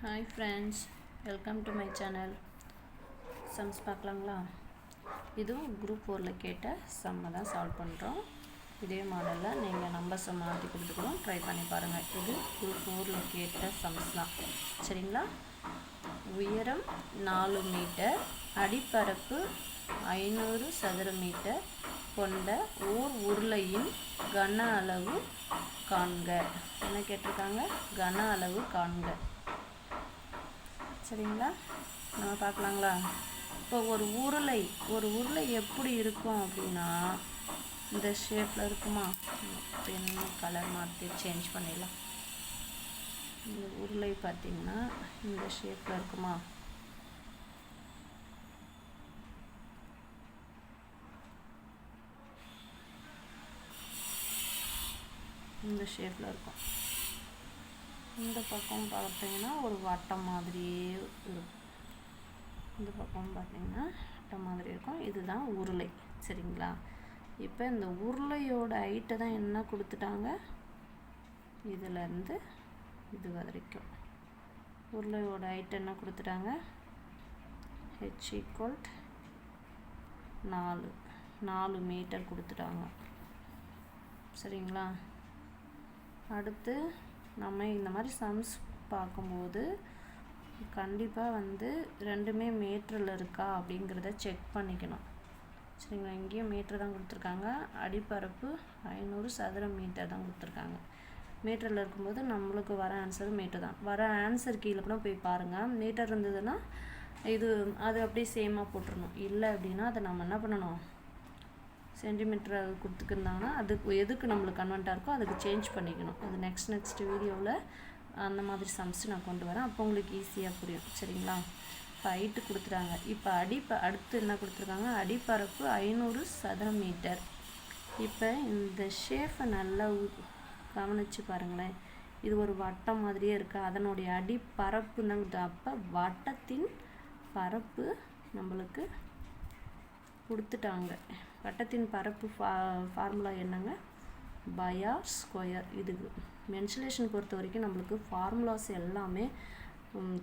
Hi friends, welcome to my channel. Sums பார்க்கலாங்களா? இதுவும் group 4ல கேட்ட சம்ம தான் சால்வ் பண்ணுறோம். இதே மாடலில் நீங்கள் நம்பர்ஸை மாற்றி கொடுத்துக்கணும், ட்ரை பண்ணி பாருங்கள். இது குரூப் 4ல கேட்ட சம்ஸ் தான், சரிங்களா? உயரம் 4 மீட்டர், அடிப்பரப்பு 500 சதுர மீட்டர் கொண்ட ஓர் உருளையின் கன அளவு காண்க. என்ன கேட்டிருக்காங்க? கன அளவு காண்க. சரிங்களா? நம்ம பார்க்கலாங்களா? இப்போ ஒரு உருளை எப்படி இருக்கும் அப்படின்னா இந்த ஷேப்பில் இருக்குமா? பென் கலர் மாற்றி சேஞ்ச் பண்ணிடலாம். இந்த உருளை பார்த்திங்கன்னா இந்த ஷேப்பில் இருக்குமா? இந்த ஷேப்பில் இருக்கும். இந்த பக்கம் பார்த்தீங்கன்னா ஒரு வட்டம் மாதிரியே இருக்கும். இந்த பக்கம் பார்த்தீங்கன்னா வட்டம் மாதிரி இருக்கும். இதுதான் உருளை, சரிங்களா? இப்போ இந்த உருளையோட ஹைட்டை தான் என்ன கொடுத்துட்டாங்க, இதிலேருந்து இது வரைக்கும் உருளையோட ஹைட் என்ன கொடுத்துட்டாங்க, h = 4 மீட்டர் கொடுத்துட்டாங்க, சரிங்களா? அடுத்து நம்ம இந்த மாதிரி சம்ஸ் பார்க்கும்போது கண்டிப்பாக ரெண்டுமே மீட்டரில் இருக்கா அப்படிங்கிறத செக் பண்ணிக்கணும், சரிங்களா? இங்கேயும் மீட்டர் தான் கொடுத்துருக்காங்க, அடிப்பரப்பு 500 சதுர மீட்டர் தான் கொடுத்துருக்காங்க. மீட்டரில் இருக்கும்போது நம்மளுக்கு வர ஆன்சர் மீட்டர் தான். வர ஆன்சர் கீழே கூட போய் பாருங்கள். மீட்டர் இருந்ததுன்னா அது அப்படியே சேமாக போட்டுடணும். இல்லை அப்படின்னா அதை நம்ம என்ன பண்ணணும், சென்டிமீட்டர் கொடுத்துருந்தாங்கன்னா அதுக்கு எதுக்கு நம்மளுக்கு கன்வெர்ட்டாக இருக்கோ அதுக்கு சேஞ்ச் பண்ணிக்கணும். அது நெக்ஸ்ட் வீடியோவில் அந்த மாதிரி சம்ஸ் நான் கொண்டு வரேன், அப்போ உங்களுக்கு ஈஸியாக புரியும், சரிங்களா? இப்போ ஹைட்டு கொடுத்துட்டாங்க. இப்போ அடுத்து என்ன கொடுத்துருக்காங்க, அடிப்பரப்பு 500 சதுர மீட்டர். இப்போ இந்த ஷேப்பை நல்லா கவனித்து பாருங்களேன். இது ஒரு வட்டம் மாதிரியே இருக்குது, அதனுடைய அடிப்பரப்பு தான். அப்போ வட்டத்தின் பரப்பு நம்மளுக்கு கொடுத்துட்டாங்க. வட்டத்தின் பரப்பு ஃபார்முலா என்னங்க, பைஆர் ஸ்கொயர். இது மென்சுரேஷன் பொறுத்த வரைக்கும் நம்மளுக்கு ஃபார்முலாஸ் எல்லாமே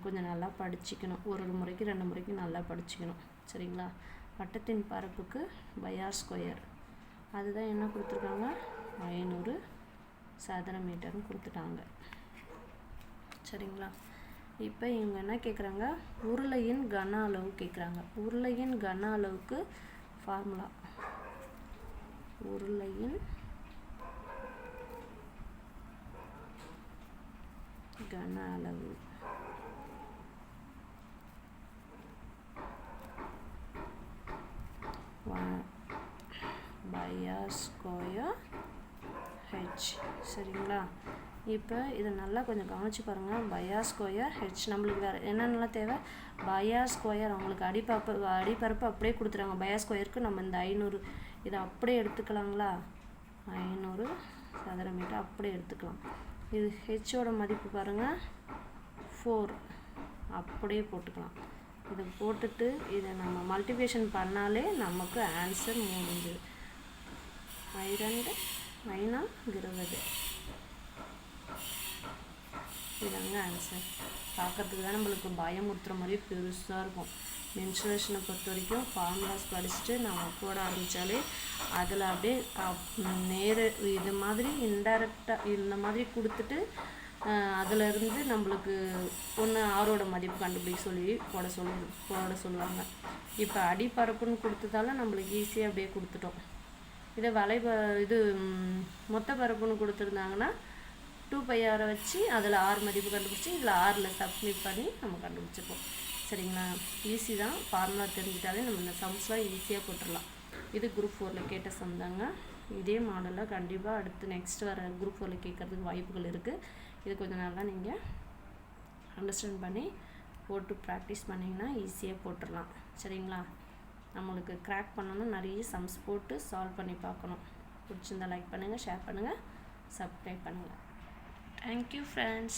கொஞ்சம் நல்லா படிச்சுக்கணும். ஒரு முறைக்கு 2 முறைக்கு நல்லா படிச்சுக்கணும், சரிங்களா? வட்டத்தின் பரப்புக்கு பைஆர் ஸ்கொயர், அதுதான் என்ன கொடுத்துருக்காங்க, 500 சதுர மீட்டர்னு கொடுத்துட்டாங்க, சரிங்களா? இப்போ இவங்க என்ன கேட்குறாங்க, உருளையின் கன அளவு கேட்குறாங்க. உருளையின் கன அளவுக்கு ஃபார்முலா, உருளையின் கன அளவு பைஆர் ஸ்கொயர் ஹெச், சரிங்களா? இப்போ இதை நல்லா கொஞ்சம் கவனித்து பாருங்கள். பைஆர் ஸ்கொயர் ஹெச் நம்மளுக்கு வேறு என்னென்னலாம் தேவை, பைஆர் ஸ்கொயர் அவங்களுக்கு அடிப்பரப்பு அப்படியே கொடுத்துறாங்க. பைஆர் ஸ்கொயருக்கு நம்ம இந்த 500 இதை அப்படியே எடுத்துக்கலாங்களா, 500 சதுர மீட்டர் அப்படியே எடுத்துக்கலாம். இது ஹெச்சோட மதிப்பு பாருங்கள் 4, அப்படியே போட்டுக்கலாம். இதை போட்டுட்டு இதை நம்ம மல்டிப்ளிகேஷன் பண்ணாலே நமக்கு ஆன்சர் முடிஞ்சுது. 2 9 20, இதாங்க ஆன்சர். பார்க்கறதுக்கு தான் நம்மளுக்கு பயமுறுத்துற மாதிரி பெருசாக இருக்கும். மென்சுரேஷனை பொறுத்த வரைக்கும் ஃபார்முலாஸ் படிச்சுட்டு நம்ம போட ஆரம்பித்தாலே அதில் அப்படியே இது மாதிரி இன்டைரக்டாக இந்த மாதிரி கொடுத்துட்டு அதிலிருந்து நம்மளுக்கு ஒன்று ஆரோட மதிப்பு கண்டுபிடிக்க போட சொல்லுவாங்க. இப்போ அடிப்பரப்புன்னு கொடுத்ததால நம்மளுக்கு ஈஸியாக அப்படியே கொடுத்துட்டோம். இதை மொத்த பரப்புன்னு கொடுத்துருந்தாங்கன்னா 2πr வச்சு அதில் 6 மதிப்பு கண்டுபிடிச்சி இதில் 6ல் சப்மிட் பண்ணி நம்ம கண்டுபிடிச்சிப்போம், சரிங்களா? ஈஸி தான். ஃபார்முலா தெரிஞ்சிட்டாலே நம்ம இந்த சம்ஸ்லாம் ஈஸியாக போட்டுடலாம். இது குரூப் 4ல கேட்ட சம் தாங்க. இதே மாடலில் கண்டிப்பாக அடுத்து நெக்ஸ்ட் வர குரூப் 4ல கேட்குறதுக்கு வாய்ப்புகள் இருக்குது. இது கொஞ்சம் நல்லா நீங்கள் அண்டர்ஸ்டாண்ட் பண்ணி போட்டு ப்ராக்டிஸ் பண்ணிங்கன்னா ஈஸியாக போட்டுடலாம், சரிங்களா? நம்மளுக்கு கிராக் பண்ணணும், நிறைய சம்ஸ் போட்டு சால்வ் பண்ணி பார்க்கணும். பிடிச்சிருந்தா லைக் பண்ணுங்கள், ஷேர் பண்ணுங்கள், சப்ஸ்கிரைப் பண்ணுங்கள். Thank you friends.